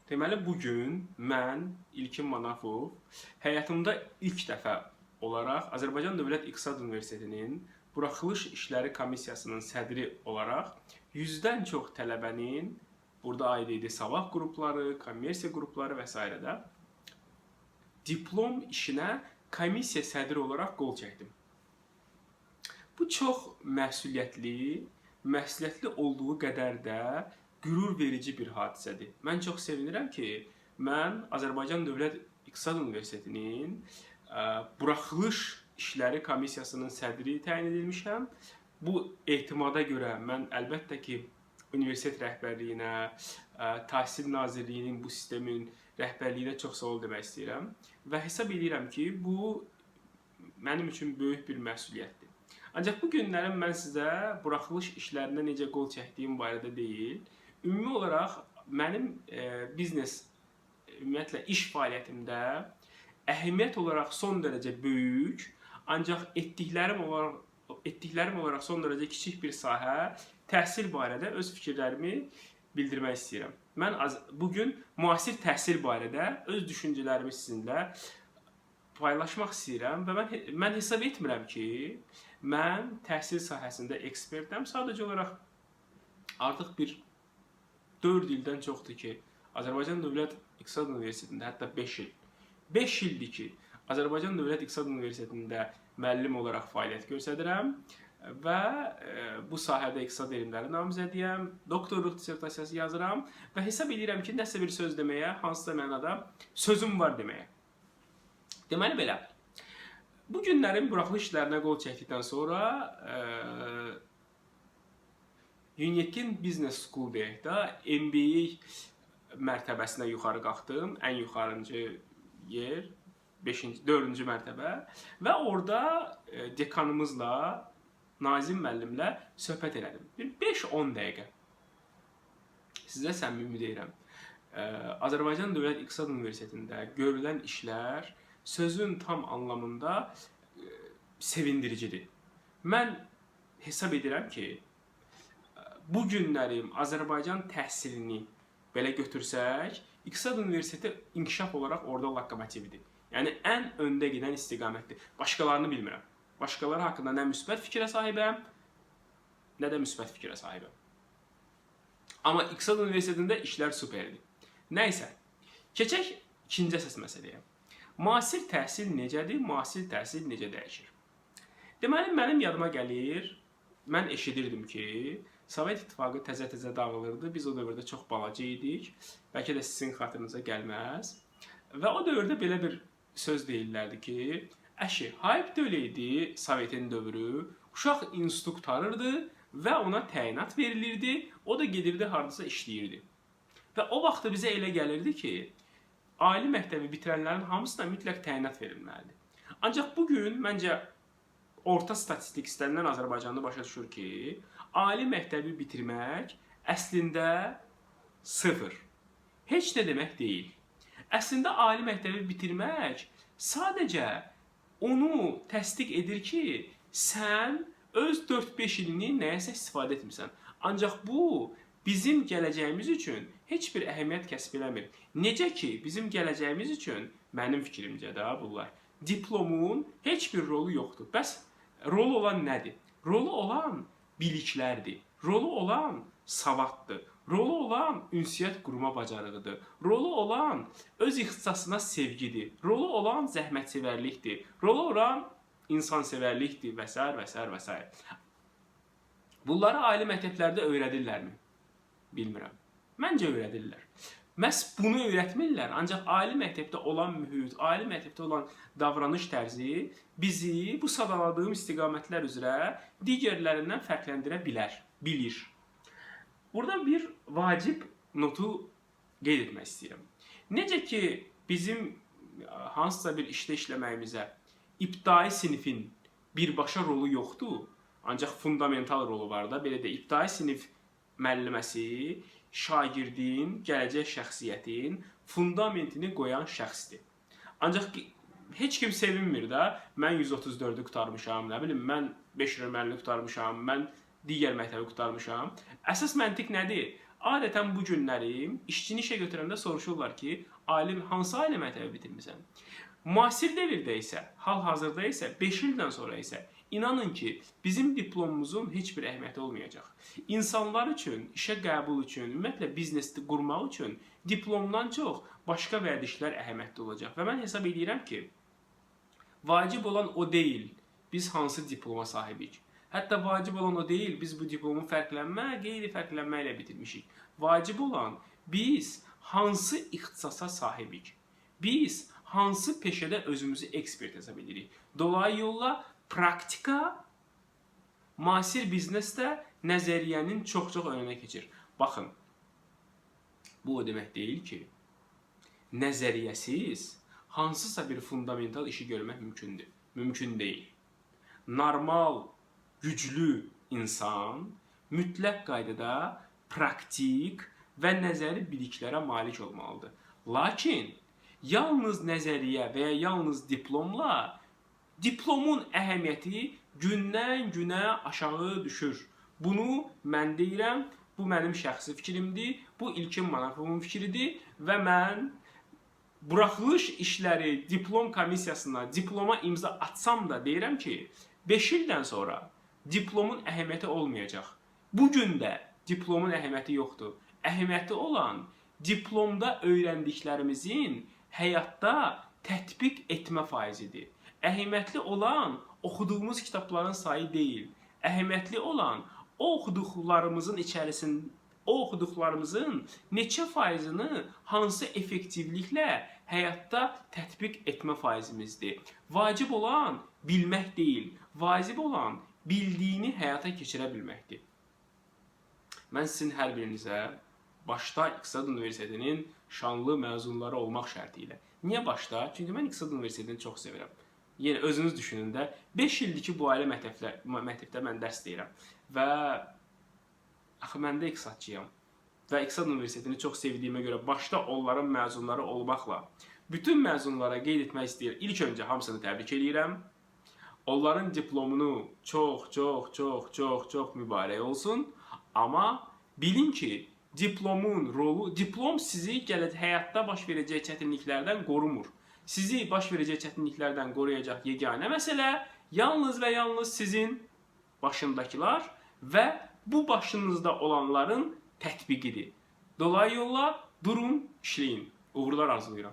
Deməli, bugün mən İlkin Manafov həyatımda ilk dəfə olaraq Azərbaycan Dövlət İqtisad Universitetinin Buraxılış İşləri Komissiyasının sədri olaraq 100-dən çox tələbənin, burada aid idi sabah qrupları, kommersiya qrupları və s. də diplom işinə komissiya sədri olaraq qol çəkdim. Bu çox məsuliyyətli olduğu qədər də qürur verici bir hadisədir. Mən çox sevinirəm ki, mən Azərbaycan Dövlət İqtisad Universitetinin Buraxılış İşləri Komissiyasının sədri təyin edilmişəm. Bu etimada görə mən əlbəttə ki, universitet rəhbərliyinə, Təhsil Nazirliyinin bu sistemin rəhbərliyinə çox sağ ol demək istəyirəm və hesab edirəm ki, bu mənim üçün böyük bir məsuliyyətdir. Ancaq bu günlərim mən sizə buraxılış işlərində necə qol çəkdiyim barədə deyil, ümumi olaraq mənim biznes, ümumiyyətlə iş fəaliyyətimdə əhəmiyyət olaraq son dərəcə böyük, ancaq etdiklərim olaraq son dərəcə kiçik bir sahə, təhsil barədə öz fikirlərimi bildirmək istəyirəm. Mən bugün müasir təhsil barədə öz düşüncələrimi sizinlə paylaşmaq istəyirəm və mən hesab etmirəm ki, mən təhsil sahəsində ekspertəm. Sadəcə olaraq artıq bir 4 ildən çoxdur ki, Azərbaycan Dövlət İqtisad Universitetində, hətta 5 ildir ki, Azərbaycan Dövlət İqtisad Universitetində müəllim olaraq fəaliyyət göstərirəm və bu sahədə iqtisad elmləri namizədiyəm, doktorluq dissertasiyası yazıram və hesab edirəm ki, nəsə bir söz deməyə, hansısa mənada sözüm var deməyə. Deməli belə, bu günlərin buraxılış işlərinə qol çəkdikdən sonra Uniyetin Business School deyək də, MBA mərtəbəsinə yuxarı qalxdım, ən yuxarıncı yer, 4-cü mərtəbə və orada dekanımızla, Nazim müəllimlə söhbət elədim. Bir 5-10 dəqiqə. Sizə səmimi deyirəm. Azərbaycan Dövlət İqtisad Universitetində görülən işlər sözün tam anlamında sevindiricidir. Mən hesab edirəm ki, bu günlərim Azərbaycan təhsilini belə götürsək, İqtisad Universiteti inkişaf olaraq orada lokomotividir. Yəni, ən öndə gedən istiqamətdir. Başqalarını bilmirəm. Başqaları haqqında nə müsbət fikrə sahibəm, nə də müsbət fikrə sahibəm. Amma İqtisad Universitetində işlər superdir. Nəysə, keçək ikinci əsas məsələyə. Müasir təhsil necədir, müasir təhsil necə dəyişir? Deməli, mənim yadıma gəlir, mən eşidirdim ki, Sovet İttifaqı təzə-təzə dağılırdı, biz o dövrdə çox balaca idik, bəlkə də sizin xatırınıza gəlməz. Və o dövrdə belə bir söz deyirlərdi ki, hayp döləydi Sovetin dövrü, uşaq institut tutarırdı və ona təyinat verilirdi, o da gedirdi, hardasa işləyirdi. Və o vaxtda bizə elə gəlirdi ki, ali məktəbi bitirənlərin hamısına mütləq təyinat verilməlidir. Ancaq bugün, məncə, orta statistik istənilən Azərbaycanlı başa düşür ki, ali məktəbi bitirmək əslində sıfır. Heç nə demək deyil. Əslində, ali məktəbi bitirmək sadəcə onu təsdiq edir ki, sən öz 4-5 ilini nəyəsə istifadə etmirsən. Ancaq bu, bizim gələcəyimiz üçün heç bir əhəmiyyət kəsb eləmir. Necə ki, bizim gələcəyimiz üçün, mənim fikrimcə də bunlar, diplomun heç bir rolu yoxdur. Bəs, rolu olan nədir? Rolu olan biliklərdir. Rolu olan savaddır. Rolu olan ünsiyyət qurma bacarığıdır. Rolu olan öz ixtisasına sevgidir. Rolu olan zəhmətsevərlikdir. Rolu olan insansevərlikdir və s. və s. və s. Bunları ali məktəblərdə öyrədirlərmi? Bilmirəm. Məncə öyrədirlər. Məhz bunu öyrətmirlər, ancaq ali məktəbdə olan mühit, ali məktəbdə olan davranış tərzi bizi bu sadaladığım istiqamətlər üzrə digərlərindən fərqləndirə bilir. Burada bir vacib notu qeyd etmək istəyirəm. Necə ki, bizim hansısa bir işdə işləməyimizə ibtidai sinifin birbaşa rolu yoxdur, ancaq fundamental rolu var da, belə də ibtidai sinif müəlliməsi şagirdin, gələcək şəxsiyyətin fundamentini qoyan şəxsdir. Ancaq heç kim sevinmir də, mən 134-ü qutarmışam, nə bilim, mən 5 rəməlini qutarmışam, mən digər məktəbi qutarmışam. Əsas məntiq nədir? Adətən bu günləri işçini işə götürəndə soruşurlar ki, hansı ali məktəbi bitirmisən? Müasir devirdə isə, hal-hazırda isə 5 ildən sonra isə inanın ki, bizim diplomumuzun heç bir əhəmiyyəti olmayacaq. İnsanlar üçün, işə qəbul üçün, ümumiyyətlə biznesi qurmaq üçün diplomdan çox başqa vərdişlər əhəmiyyətli olacaq. Və mən hesab edirəm ki, vacib olan o deyil, biz hansı diploma sahibik. Hətta vacib olan o deyil, biz bu diplomu fərqlənmə, qeyri-fərqlənmə ilə bitirmişik. Vacib olan biz hansı ixtisasa sahibik. Biz hansı peşədə özümüzü ekspert hesab edirik. Dolayı yolla praktika müasir biznesdə nəzəriyyənin çox-çox önünə keçir. Baxın, bu o demək deyil ki, nəzəriyyəsiz hansısa bir fundamental işi görmək mümkündür. Mümkün deyil. Normal, güclü insan mütləq qaydada praktik və nəzəri biliklərə malik olmalıdır. Lakin yalnız nəzəriyyə və ya yalnız diplomla diplomun əhəmiyyəti gündən-günə aşağı düşür. Bunu mən deyirəm, bu mənim şəxsi fikrimdir, bu İlkin Manafovun fikridir və mən buraxılış işləri diplom komissiyasına diploma imza atsam da deyirəm ki, 5 ildən sonra diplomun əhəmiyyəti olmayacaq. Bugün də diplomun əhəmiyyəti yoxdur. Əhəmiyyəti olan diplomda öyrəndiklərimizin həyatda tətbiq etmə faizidir. Əhəmiyyətli olan oxuduğumuz kitabların sayı deyil. Əhəmiyyətli olan o oxuduqlarımızın neçə faizini hansı effektivliklə həyatda tətbiq etmə faizimizdir. Vacib olan bilmək deyil, vacib olan bildiyini həyata keçirə bilməkdir. Mən sizin hər birinizə başda İqtisad Universitetinin şanlı məzunları olmaq şərti ilə. Niyə başda? Çünki mən İqtisad Universitetini çox sevirəm. Yenə özünüz düşünün də, 5 ildir ki, bu ailə məktəbdə mən dərs deyirəm. Və axı mən də iqtisadçıyam. Və İqtisad Universitetini çox sevdiyimə görə başda onların məzunları olmaqla bütün məzunlara qeyd etmək istəyirəm. İlk öncə hamısını təbrik edirəm. Onların diplomunu çox mübarək olsun. Amma bilin ki, diplom sizi həyatda baş verəcək çətinliklərdən qorumur. Sizi baş verəcək çətinliklərdən qoruyacaq yeganə məsələ yalnız və yalnız sizin başındakılar və bu başınızda olanların tətbiqidir. Dolayı yolla durun, işləyin. Uğurlar arzulayıram.